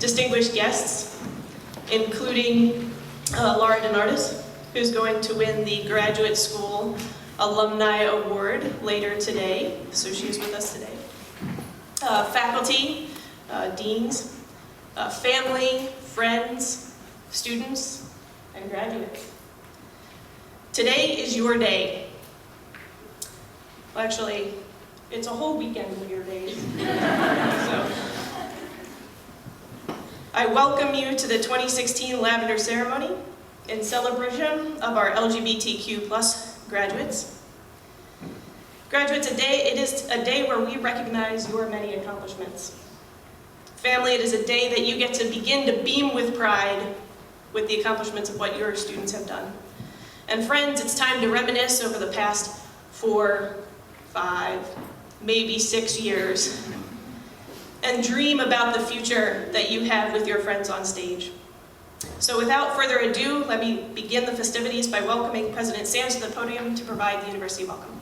distinguished guests, including Laura DeNardis, who's going to win the Graduate School Alumni Award later today, so she's with us today. Faculty, deans, family, friends, students, and graduates. Today is your day. Well, actually, it's a whole weekend of your days. So, I welcome you to the 2016 Lavender ceremony in celebration of our LGBTQ+ graduates. Graduates, it is a day where we recognize your many accomplishments. Family, it is a day that you get to begin to beam with pride with the accomplishments of what your students have done. And friends, it's time to reminisce over the past 4, 5, maybe 6 years, and dream about the future that you have with your friends on stage. So without further ado, let me begin the festivities by welcoming President Sands to the podium to provide the university welcome.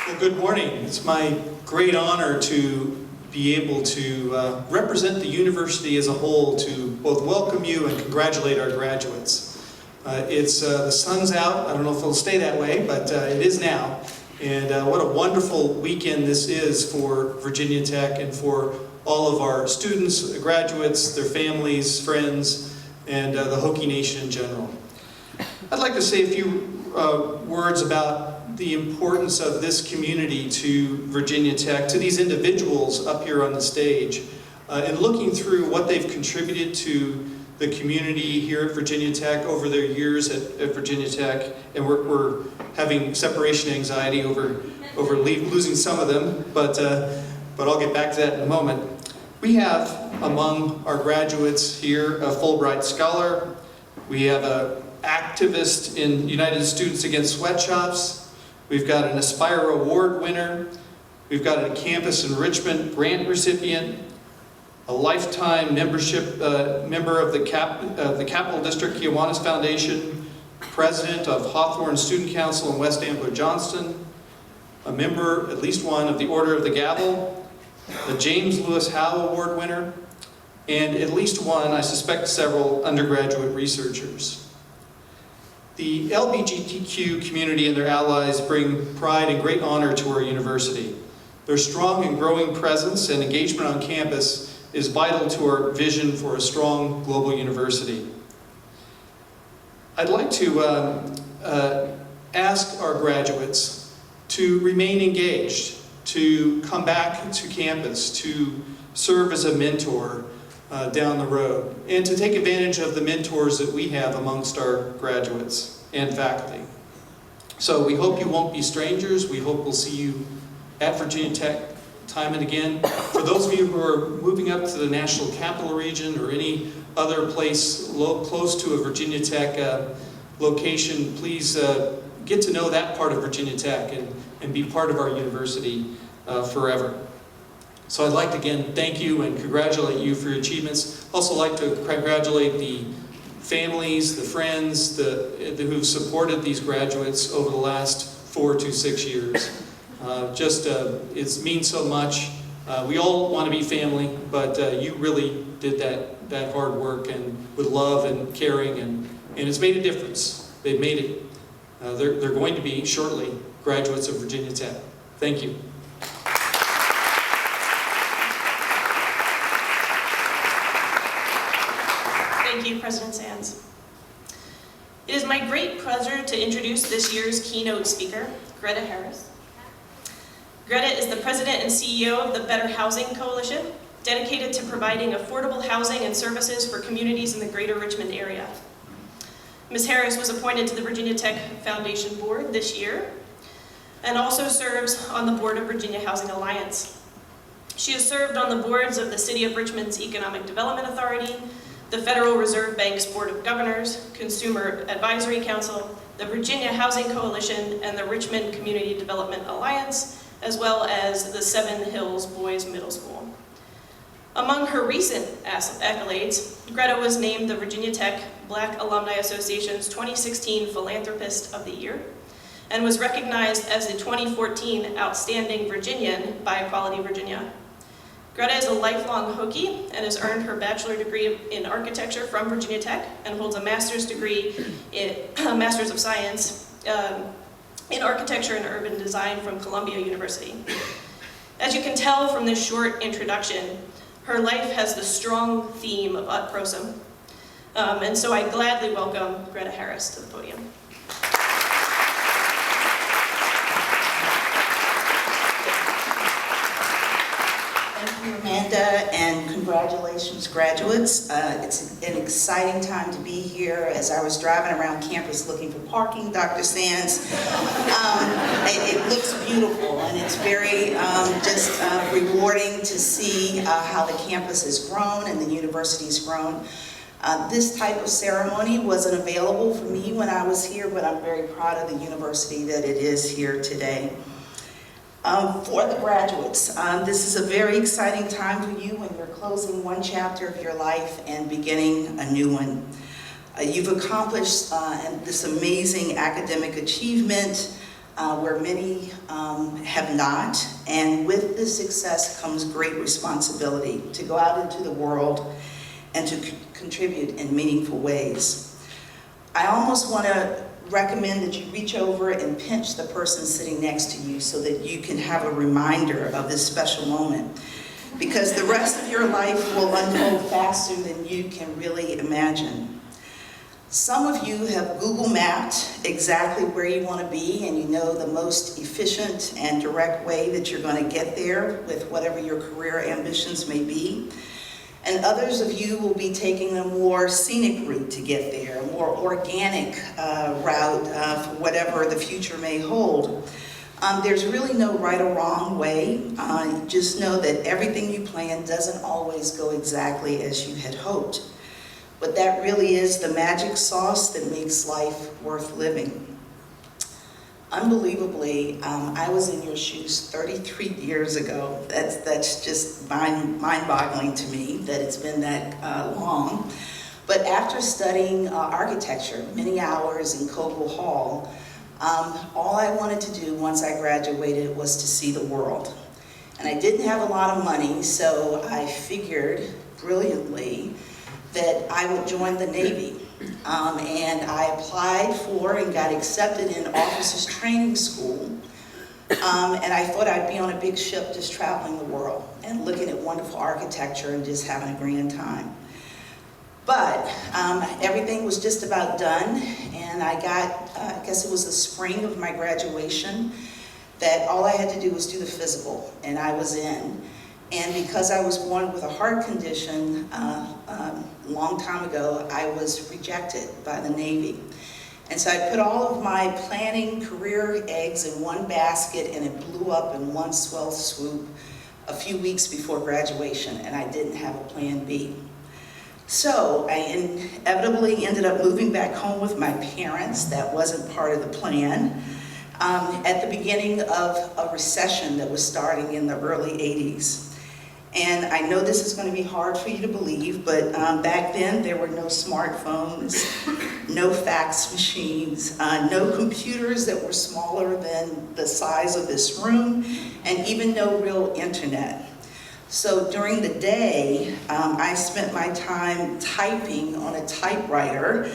Well, good morning. It's my great honor to be able to represent the university as a whole to both welcome you and congratulate our graduates. The sun's out. I don't know if it'll stay that way, but it is now. And what a wonderful weekend this is for Virginia Tech and for all of our students, graduates, their families, friends, and the Hokie Nation in general. I'd like to say a few words about the importance of this community to Virginia Tech, to these individuals up here on the stage, and looking through what they've contributed to the community here at Virginia Tech over their years at Virginia Tech, and we're having separation anxiety over losing some of them, but I'll get back to that in a moment. We have among our graduates here a Fulbright Scholar. We have an activist in United Students Against Sweatshops. We've got an Aspire Award winner. We've got a Campus Enrichment Grant recipient, a lifetime membership member of the Capital District Kiwanis Foundation, president of Hawthorne Student Council in West Ambler-Johnston, a member, at least one, of the Order of the Gavel, a James Lewis Howe Award winner, and at least one, I suspect several, undergraduate researchers. The LGBTQ community and their allies bring pride and great honor to our university. Their strong and growing presence and engagement on campus is vital to our vision for a strong global university. I'd like to ask our graduates to remain engaged, to come back to campus, to serve as a mentor down the road, and to take advantage of the mentors that we have amongst our graduates and faculty. So we hope you won't be strangers. We hope we'll see you at Virginia Tech time and again. For those of you who are moving up to the National Capital Region or any other place close to a Virginia Tech location, please get to know that part of Virginia Tech and be part of our university forever. So I'd like to again thank you and congratulate you for your achievements. Also like to congratulate the families, the friends who've supported these graduates over the last 4 to 6 years. It means so much. We all want to be family, but you really did that hard work and with love and caring, and it's made a difference. They've made it. They're going to be shortly graduates of Virginia Tech. Thank you. Thank you, President Sands. It is my great pleasure to introduce this year's keynote speaker, Greta Harris. Greta is the president and CEO of the Better Housing Coalition, dedicated to providing affordable housing and services for communities in the greater Richmond area. Ms. Harris was appointed to the Virginia Tech Foundation Board this year and also serves on the board of Virginia Housing Alliance. She has served on the boards of the City of Richmond's Economic Development Authority, the Federal Reserve Bank's Board of Governors, Consumer Advisory Council, the Virginia Housing Coalition, and the Richmond Community Development Alliance, as well as the Seven Hills Boys Middle School. Among her recent accolades, Greta was named the Virginia Tech Black Alumni Association's 2016 Philanthropist of the Year, and was recognized as the 2014 Outstanding Virginian by Equality Virginia. Greta is a lifelong Hokie and has earned her bachelor degree in architecture from Virginia Tech and holds a master's degree in Master's of Science in architecture and urban design from Columbia University. As you can tell from this short introduction, her life has the strong theme of ut prosim. And so I gladly welcome Greta Harris to the podium. Thank you, Amanda, and congratulations, graduates. It's an exciting time to be here. As I was driving around campus looking for parking, Dr. Sands, it looks beautiful, and it's very just rewarding to see how the campus has grown and the university has grown. This type of ceremony wasn't available for me when I was here, but I'm very proud of the university that it is here today. For the graduates, this is a very exciting time for you when you're closing one chapter of your life and beginning a new one. You've accomplished this amazing academic achievement where many have not, and with this success comes great responsibility to go out into the world and to contribute in meaningful ways. I almost want to recommend that you reach over and pinch the person sitting next to you so that you can have a reminder of this special moment, because the rest of your life will unfold faster than you can really imagine. Some of you have Google mapped exactly where you want to be, and you know the most efficient and direct way that you're going to get there with whatever your career ambitions may be. And others of you will be taking a more scenic route to get there, a more organic route for whatever the future may hold. There's really no right or wrong way. Just know that everything you plan doesn't always go exactly as you had hoped. But that really is the magic sauce that makes life worth living. Unbelievably, I was in your shoes 33 years ago. That's just mind-boggling to me that it's been that long. But after studying architecture, many hours in Coble Hall, all I wanted to do once I graduated was to see the world. And I didn't have a lot of money, so I figured brilliantly that I would join the Navy. And I applied for and got accepted in officers training school. And I thought I'd be on a big ship just traveling the world and looking at wonderful architecture and just having a grand time. But everything was just about done, and I got, I guess it was the spring of my graduation, that all I had to do was do the physical, and I was in. And because I was born with a heart condition a long time ago, I was rejected by the Navy. And so I put all of my planning career eggs in one basket, and it blew up in one swell swoop a few weeks before graduation, and I didn't have a plan B. So I inevitably ended up moving back home with my parents. That wasn't part of the plan. At the beginning of a recession that was starting in the early 80s. And I know this is going to be hard for you to believe, but back then there were no smartphones, no fax machines, no computers that were smaller than the size of this room, and even no real internet. So during the day, I spent my time typing on a typewriter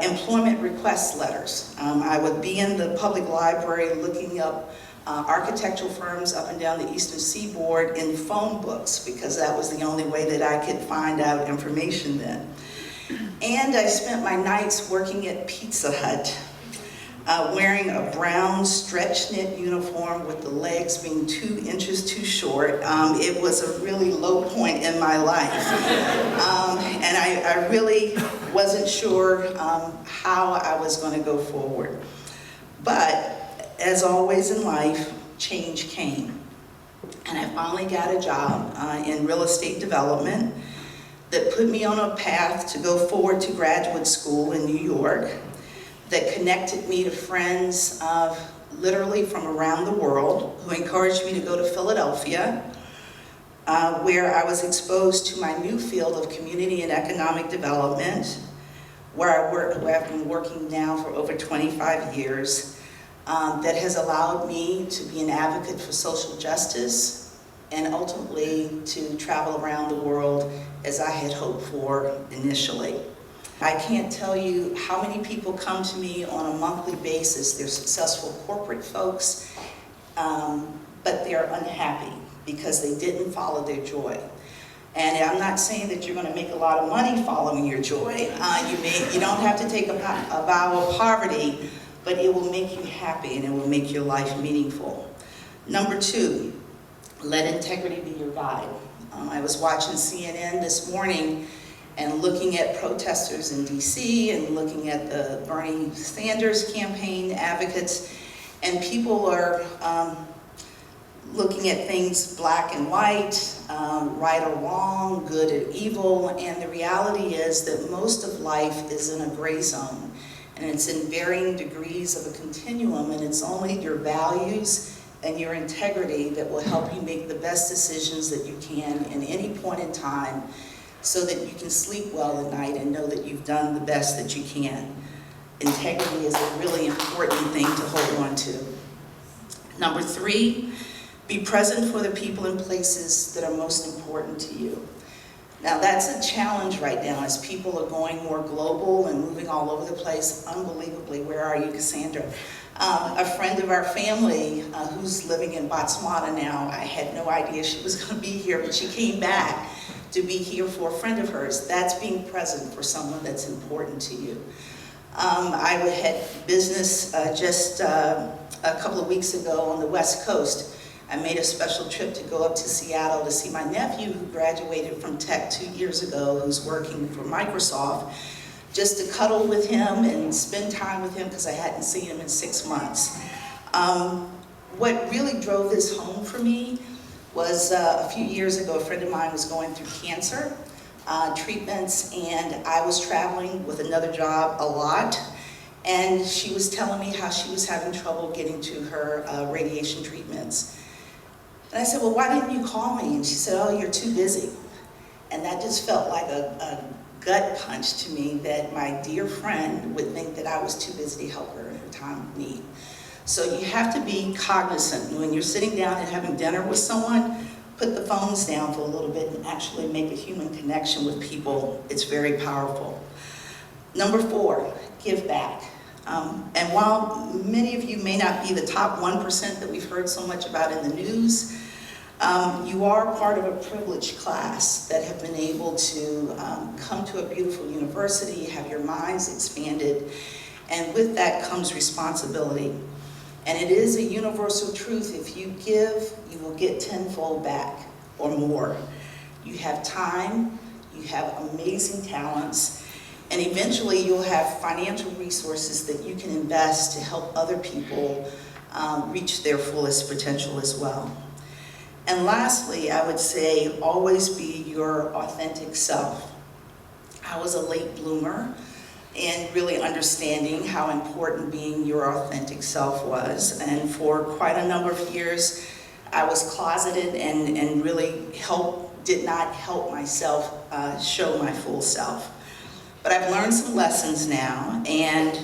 employment request letters. I would be in the public library looking up architectural firms up and down the Eastern Seaboard in phone books, because that was the only way that I could find out information then. And I spent my nights working at Pizza Hut, wearing a brown stretch knit uniform with the legs being 2 inches too short. It was a really low point in my life. And I really wasn't sure how I was going to go forward. But as always in life, change came. And I finally got a job in real estate development that put me on a path to go forward to graduate school in New York, that connected me to friends literally from around the world, who encouraged me to go to Philadelphia, where I was exposed to my new field of community and economic development, where I've been working now for over 25 years. that has allowed me to be an advocate for social justice and ultimately to travel around the world as I had hoped for initially. I can't tell you how many people come to me on a monthly basis. They're successful corporate folks, but they're unhappy because they didn't follow their joy. And I'm not saying that you're going to make a lot of money following your joy. You don't have to take a vow of poverty, but it will make you happy and it will make your life meaningful. Number 2, let integrity be your guide. I was watching CNN this morning and looking at protesters in DC and looking at the Bernie Sanders campaign advocates, and people are looking at things black and white, right or wrong, good or evil, and the reality is that most of life is in a gray zone, and it's in varying degrees of a continuum, and it's only your values and your integrity that will help you make the best decisions that you can in any point in time so that you can sleep well at night and know that you've done the best that you can. Integrity is a really important thing to hold on to. Number 3, be present for the people and places that are most important to you. Now that's a challenge right now as people are going more global and moving all over the place. Unbelievably, where are you, Cassandra? A friend of our family who's living in Botswana now, I had no idea she was going to be here, but she came back to be here for a friend of hers. That's being present for someone that's important to you. I had business just a couple of weeks ago on the West Coast. I made a special trip to go up to Seattle to see my nephew who graduated from Tech 2 years ago, who's working for Microsoft, just to cuddle with him and spend time with him because I hadn't seen him in 6 months. What really drove this home for me was a few years ago, a friend of mine was going through cancer treatments, and I was traveling with another job a lot, and she was telling me how she was having trouble getting to her radiation treatments. And I said, well, why didn't you call me? And she said, oh, you're too busy. And that just felt like a gut punch to me that my dear friend would think that I was too busy to help her in her time of need. So you have to be cognizant when you're sitting down and having dinner with someone, put the phones down for a little bit and actually make a human connection with people. It's very powerful. Number 4, give back. And while many of you may not be the top 1% that we've heard so much about in the news, you are part of a privileged class that have been able to come to a beautiful university, have your minds expanded, and with that comes responsibility. And it is a universal truth, if you give, you will get tenfold back or more. You have time, you have amazing talents, and eventually you'll have financial resources that you can invest to help other people reach their fullest potential as well. And lastly, I would say always be your authentic self. I was a late bloomer and really understanding how important being your authentic self was. And for quite a number of years, I was closeted and really did not help myself show my full self. But I've learned some lessons now, and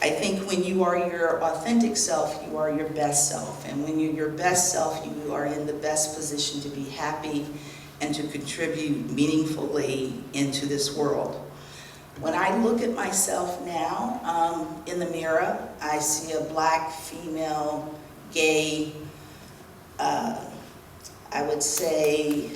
I think when you are your authentic self, you are your best self. And when you're your best self, you are in the best position to be happy and to contribute meaningfully into this world. When I look at myself now in the mirror, I see a black, female, gay, I would say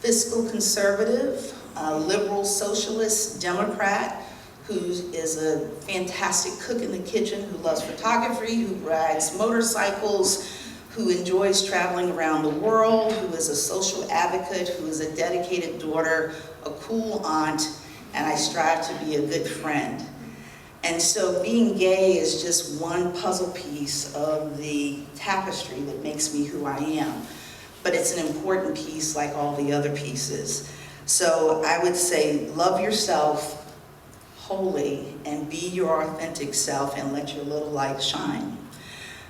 fiscal conservative, liberal socialist, Democrat, who is a fantastic cook in the kitchen, who loves photography, who rides motorcycles, who enjoys traveling around the world, who is a social advocate, who is a dedicated daughter, a cool aunt, and I strive to be a good friend. And so being gay is just one puzzle piece of the tapestry that makes me who I am. But it's an important piece like all the other pieces. So I would say love yourself wholly and be your authentic self and let your little light shine.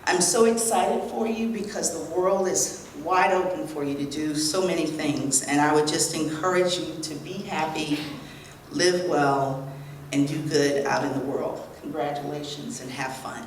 I'm so excited for you because the world is wide open for you to do so many things, and I would just encourage you to be happy, live well, and do good out in the world. Congratulations and have fun.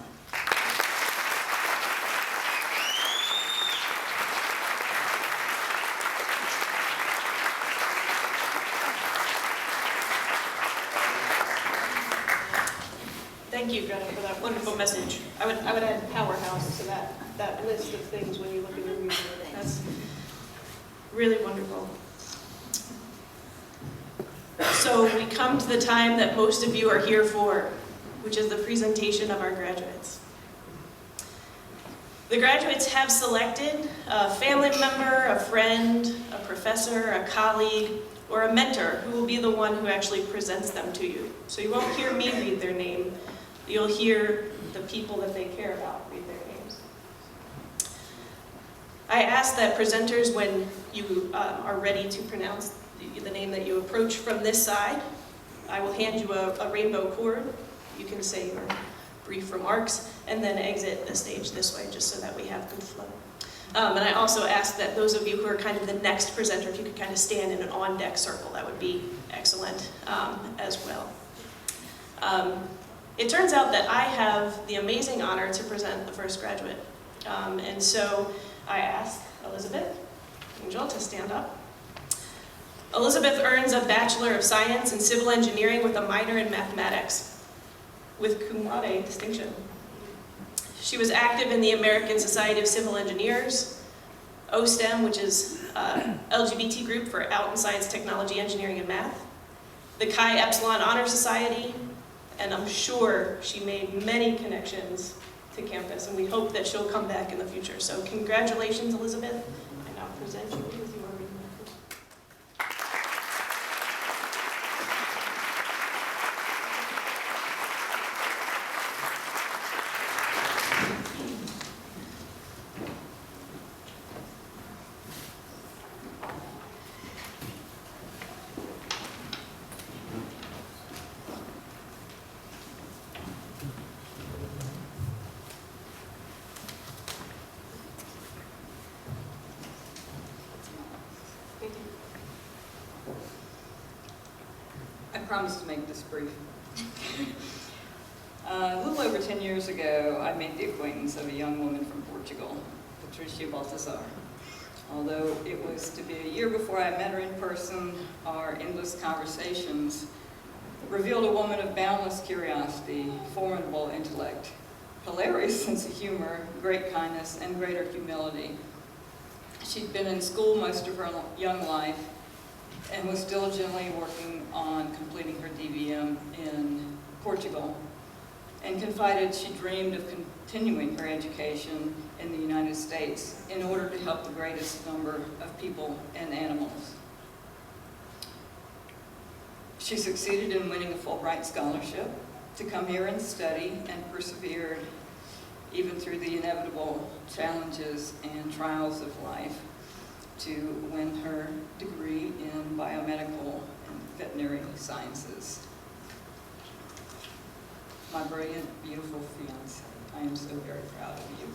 Thank you, Greta, for that wonderful message. I would add powerhouse to that list of things when you look at your review. That's really wonderful. So we come to the time that most of you are here for, which is the presentation of our graduates. The graduates have selected a family member, a friend, a professor, a colleague, or a mentor who will be the one who actually presents them to you. So you won't hear me read their name, you'll hear the people that they care about read their names. I ask that presenters, when you are ready to pronounce the name that you approach from this side, I will hand you a rainbow cord. You can say your brief remarks and then exit the stage this way, just so that we have good flow. And I also ask that those of you who are kind of the next presenter, if you could kind of stand in an on-deck circle, that would be excellent as well. It turns out that I have the amazing honor to present the first graduate. And so I ask Elizabeth Angel to stand up. Elizabeth earns a Bachelor of Science in Civil Engineering with a minor in Mathematics, with cum laude distinction. She was active in the American Society of Civil Engineers, OSTEM, which is LGBT group for Out in Science, Technology, Engineering, and Math, the Chi Epsilon Honor Society, and I'm sure she made many connections to campus, and we hope that she'll come back in the future. So congratulations, Elizabeth, and I'll present you with your reading. I promise to make this brief. A little over 10 years ago, I made the acquaintance of a young woman from Portugal, Patricia Baltazar. Although it was to be a year before I met her in person, our endless conversations revealed a woman of boundless curiosity, formidable intellect, hilarious sense of humor, great kindness, and greater humility. She'd been in school most of her young life and was diligently working on completing her DVM in Portugal, and confided she dreamed of continuing her education in the United States in order to help the greatest number of people and animals. She succeeded in winning a Fulbright scholarship to come here and study, and persevered even through the inevitable challenges and trials of life to win her degree in biomedical and veterinary sciences. My brilliant, beautiful fiance, I am so very proud of you.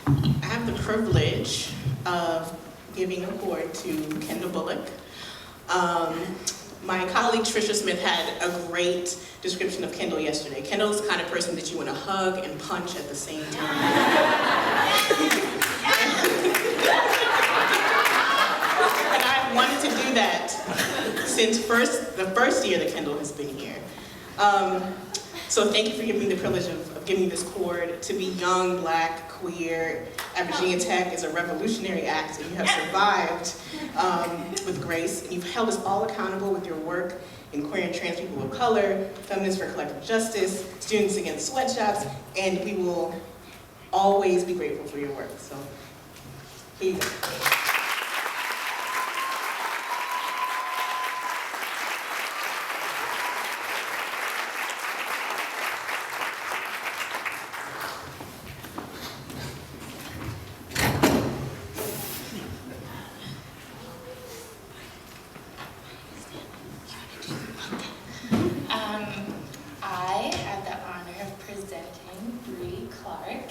I have the privilege of giving an award to Kendall Bullock. My colleague Tricia Smith had a great description of Kendall yesterday. Kendall's the kind of person that you want to hug and punch at the same time. And I've wanted to do that since the first year that Kendall has been here. So thank you for giving me the privilege of giving me this award. To be young, black, queer, at Virginia Tech is a revolutionary act, and you have survived with grace, and you've held us all accountable with your work in queer and trans people of color, feminists for collective justice, students against sweatshops, and we will always be grateful for your work. So here you go. I had the honor of presenting Bree Clark.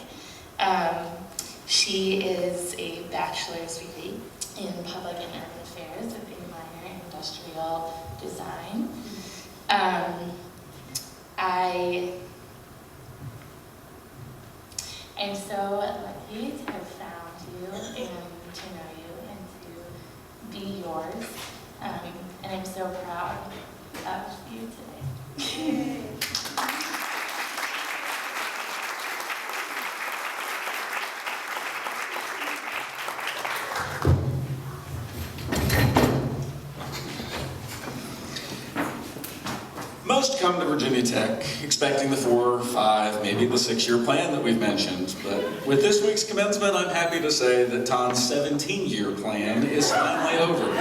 She is a bachelor's degree in public and urban affairs with a minor in industrial design. Most come to Virginia Tech expecting the 4, 5, maybe the 6-year plan that we've mentioned. But with this week's commencement, I'm happy to say that Ton's 17-year plan is finally over.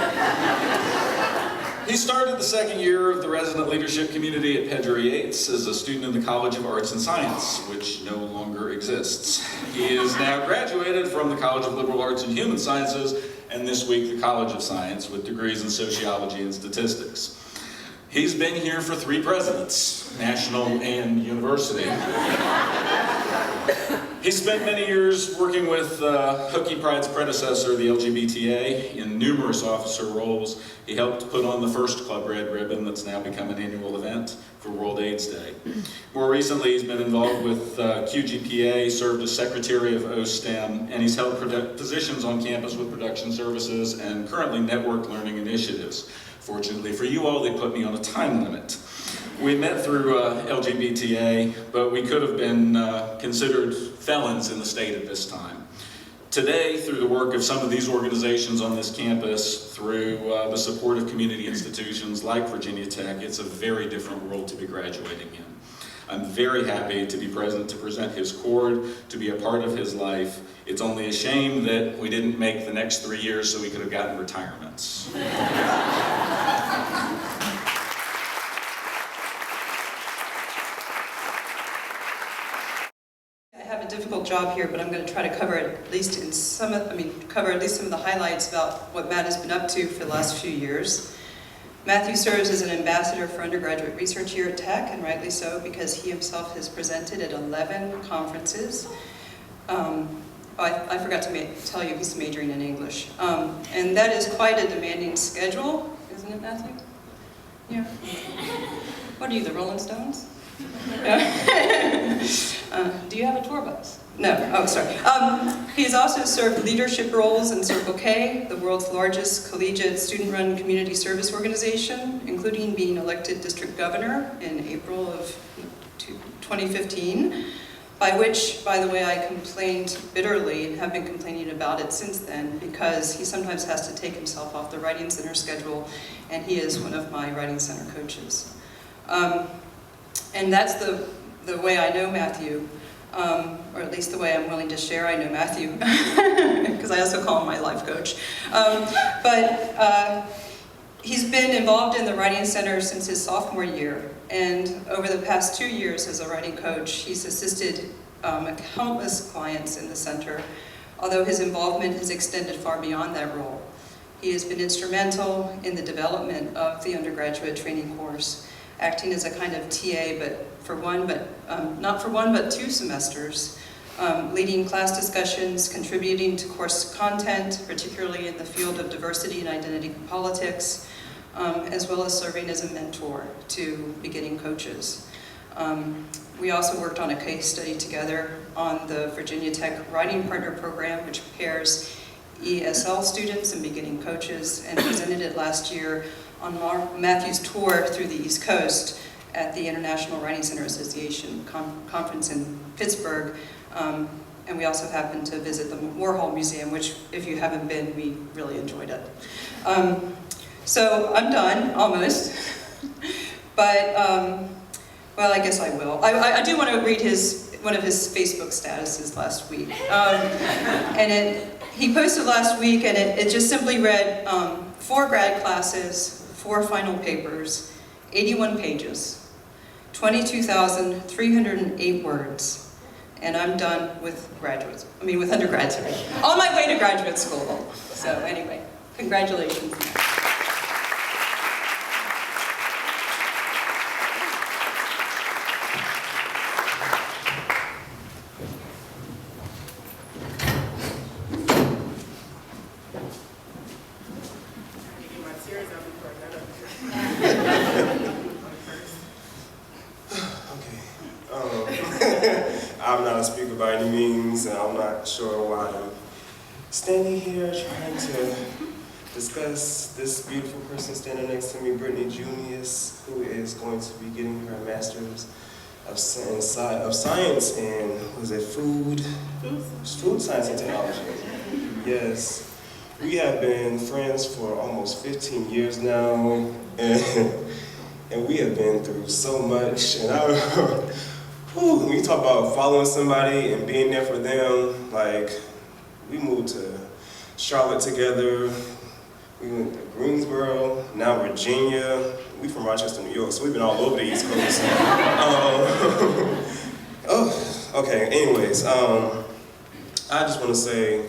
He started the second year of the resident leadership community at Pedro Yates as a student in the College of Arts and Science, which no longer exists. He is now graduated from the College of Liberal Arts and Human Sciences, and this week the College of Science with degrees in sociology and statistics. He's been here for 3 presidents, national and university. He spent many years working with Hookie Pride's predecessor, the LGBTA, in numerous officer roles. He helped put on the first Club Red Ribbon that's now become an annual event for World AIDS Day. More recently, he's been involved with QGPA, served as secretary of OSTEM, and he's held positions on campus with production services and currently network learning initiatives. Fortunately for you all, they put me on a time limit. We met through LGBTA, but we could have been considered felons in the state at this time. Today, through the work of some of these organizations on this campus, through the support of community institutions like Virginia Tech, it's a very different world to be graduating in. I'm very happy to be present to present his cord, to be a part of his life. It's only a shame that we didn't make the next 3 years so we could have gotten retirements. I have a difficult job here, but I'm going to try to cover at least some of the highlights about what Matt has been up to for the last few years. Matthew serves as an ambassador for undergraduate research here at Tech, and rightly so, because he himself has presented at 11 conferences. I forgot to tell you he's majoring in English. And that is quite a demanding schedule, isn't it, Matthew? Yeah. What are you, the Rolling Stones? Do you have a tour bus? No, oh, sorry. He's also served leadership roles in Circle K, the world's largest collegiate student-run community service organization, including being elected district governor in April of 2015, by which, by the way, I complained bitterly and have been complaining about it since then, because he sometimes has to take himself off the Writing Center schedule, and he is one of my Writing Center coaches. And that's the way I know Matthew, or at least the way I'm willing to share I know Matthew, because I also call him my life coach. He's been involved in the Writing Center since his sophomore year, and over the past 2 years as a writing coach, he's assisted countless clients in the center, although his involvement has extended far beyond that role. He has been instrumental in the development of the undergraduate training course, acting as a kind of TA, not for one, but 2 semesters, leading class discussions, contributing to course content, particularly in the field of diversity and identity politics, as well as serving as a mentor to beginning coaches. We also worked on a case study together on the Virginia Tech Writing Partner Program, which pairs ESL students and beginning coaches, and presented it last year on Matthew's tour through the East Coast at the International Writing Center Association conference in Pittsburgh. And we also happened to visit the Warhol Museum, which, if you haven't been, we really enjoyed it. So I'm done, almost. But, well, I guess I will. I do want to read one of his Facebook statuses last week. He posted last week, and it just simply read, 4 grad classes, 4 final papers, 81 pages, 22,308 words, and I'm done with undergrads. On my way to graduate school. So anyway, congratulations. I'm not a speaker by any means, and I'm not sure why I'm standing here trying to discuss this beautiful person standing next to me, Brittany Junius, who is going to be getting her master's of science in, was it food science and technology. Yes. We have been friends for almost 15 years now, and we have been through so much. And when you talk about following somebody and being there for them, like, we moved to Charlotte together, we went to Greensboro, now Virginia. We from Rochester, New York, so we've been all over the East Coast. Oh, okay, anyways, I just want to say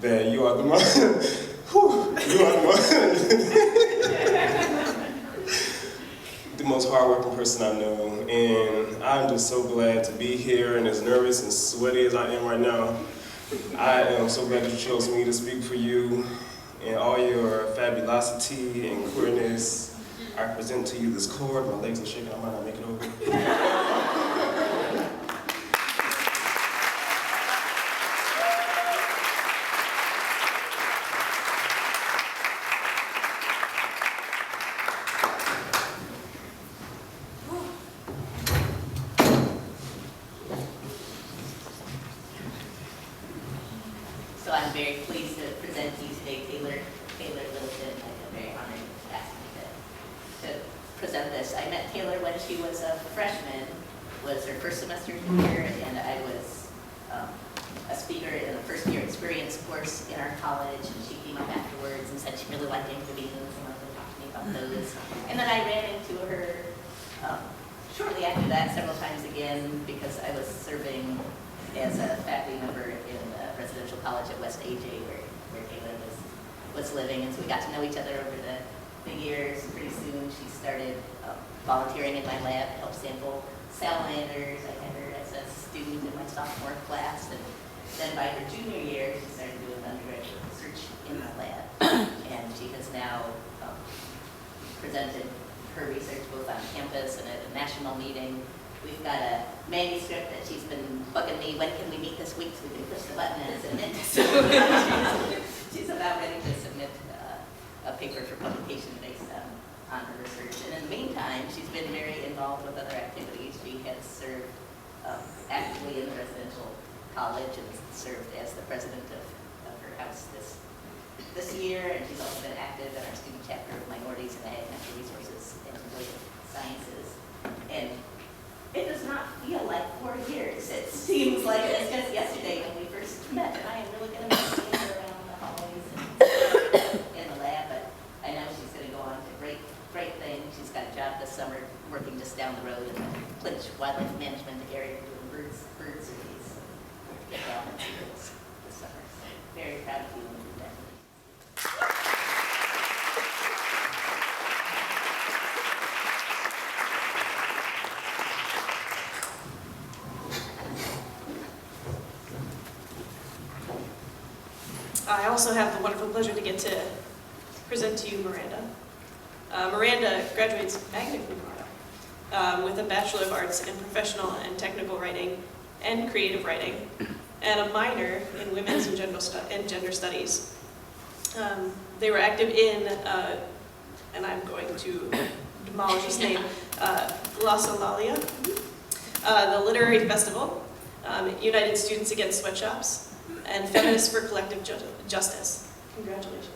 that you are the most, the most hardworking person I know, and I'm just so glad to be here, and as nervous and sweaty as I am right now, I am so glad that you chose me to speak for you and all your fabulosity and queerness. I present to you this cord. My legs are shaking, I might not make it over. So I'm very pleased to present to you today Taylor Littleton. I'm very honored to ask me to present this. I met Taylor when she was a freshman, was her first semester here, and I was a speaker in the first year experience course in our college, and she came up afterwards and said she really liked interviews and wanted to talk to me about those. And then I ran into her shortly after that several times again because I was serving as a faculty member in the residential college at West AJ where Taylor was living, and so we got to know each other over the years. Pretty soon she started volunteering in my lab to help sample salamanders. I had her as a student in my sophomore class, and then by her junior year she started doing undergraduate research in my lab, and she has now presented her research both on campus and at a national meeting. We've got a manuscript that she's been bugging me, when can we meet this week so we can push the button and submit. So she's about ready to submit a paper for publication based on her research. And in the meantime, she's been very involved with other activities. She has served actively in the residential college and served as the president of her house this year. And she's also been active in our student chapter of minorities and ag, natural resources, and related sciences. And it does not feel like 4 years. It seems like it was just yesterday when we first met, and I am really going to miss seeing her around the hallways and in the lab, but I know she's going to go on to great things. She's got a job this summer working just down the road in the Clinch Wildlife Management area doing bird surveys. Get down and see this summer. So very proud of you and do that. I also have the wonderful pleasure to get to present to you Miranda. Miranda graduates magna cum laude with a Bachelor of Arts in Professional and Technical Writing and Creative Writing, and a minor in Women's and Gender Studies. They were active in, and I'm going to demolish his name, Glossolalia, the Literary Festival, United Students Against Sweatshops, and Feminists for Collective Justice. Congratulations.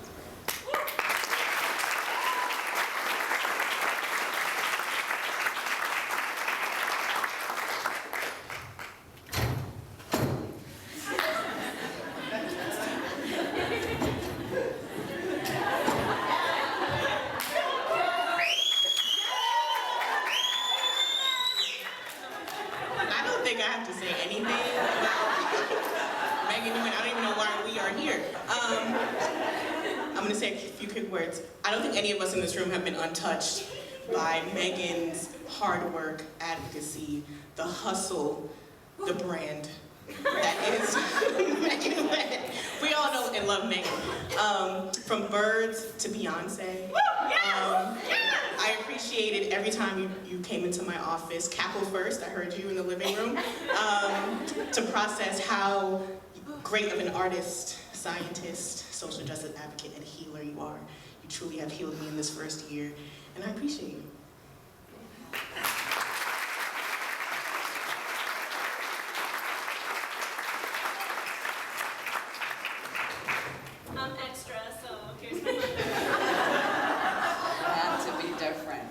I don't think I have to say anything about Megan Newman. I don't even know why we are here. I'm going to say a few quick words. I don't think any of us in this room have been untouched by Megan's hard work, advocacy, the hustle, the brand that is Megan. We all know and love Megan. From Birds to Beyonce. I appreciated every time you came into my office, cackle first, I heard you in the living room, to process how great of an artist scientist, social justice advocate, and healer you are. You truly have healed me in this first year, and I appreciate you. I'm extra, so here's my Had to be different.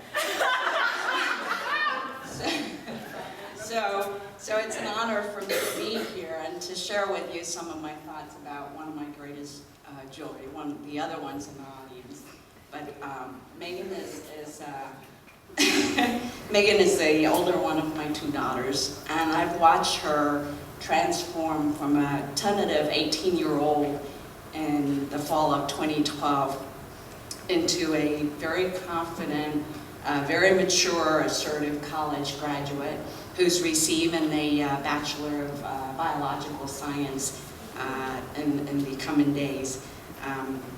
So it's an honor for me to be here and to share with you some of my thoughts about one of my greatest joy, one of the other ones in the audience. But Megan Megan is the older one of my two daughters, and I've watched her transform from a tentative 18-year-old in the fall of 2012 into a very confident, very mature, assertive college graduate who's receiving a Bachelor of Biological Science in the coming days.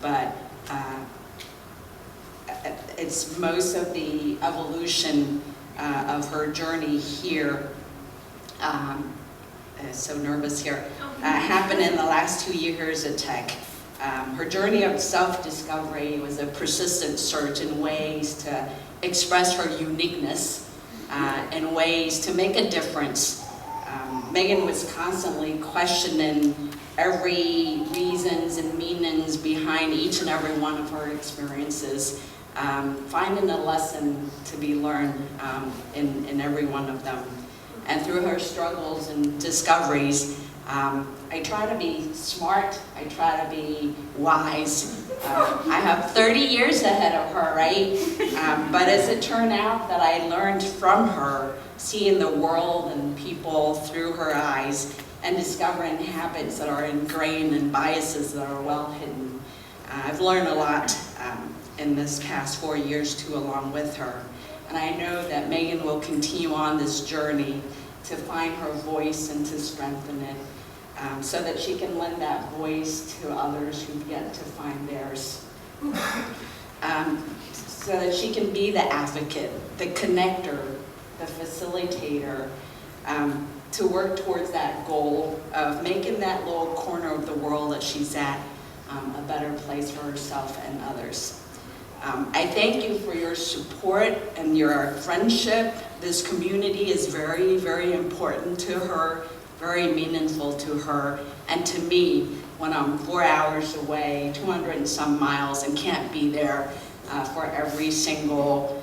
But it's most of the evolution of her journey here, so nervous here, happened in the last 2 years at Tech. Her journey of self-discovery was a persistent search in ways to express her uniqueness, in ways to make a difference. Megan was constantly questioning every reasons and meanings behind each and every one of her experiences, finding a lesson to be learned in every one of them. And through her struggles and discoveries, I try to be smart, I try to be wise. I have 30 years ahead of her, right? But as it turned out that I learned from her, seeing the world and people through her eyes, and discovering habits that are ingrained and biases that are well hidden. I've learned a lot in this past 4 years too, along with her. And I know that Megan will continue on this journey to find her voice and to strengthen it, so that she can lend that voice to others who've yet to find theirs. So that she can be the advocate, the connector, the facilitator, to work towards that goal of making that little corner of the world that she's at a better place for herself and others. I thank you for your support and your friendship. This community is very, very important to her, very meaningful to her, and to me when I'm 4 hours away, 200 and some miles, and can't be there for every single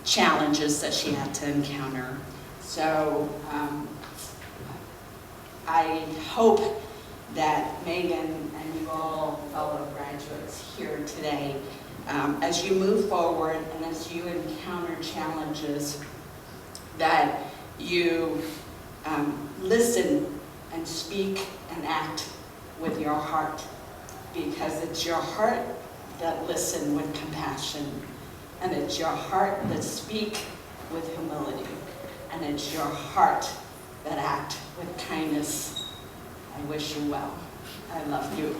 challenges that she had to encounter. So I hope that Megan and you all fellow graduates here today, as you move forward and as you encounter challenges, that you listen and speak and act with your heart, because it's your heart that listen with compassion, and it's your heart that speak with humility, and it's your heart that act with kindness. I wish you well. I love you.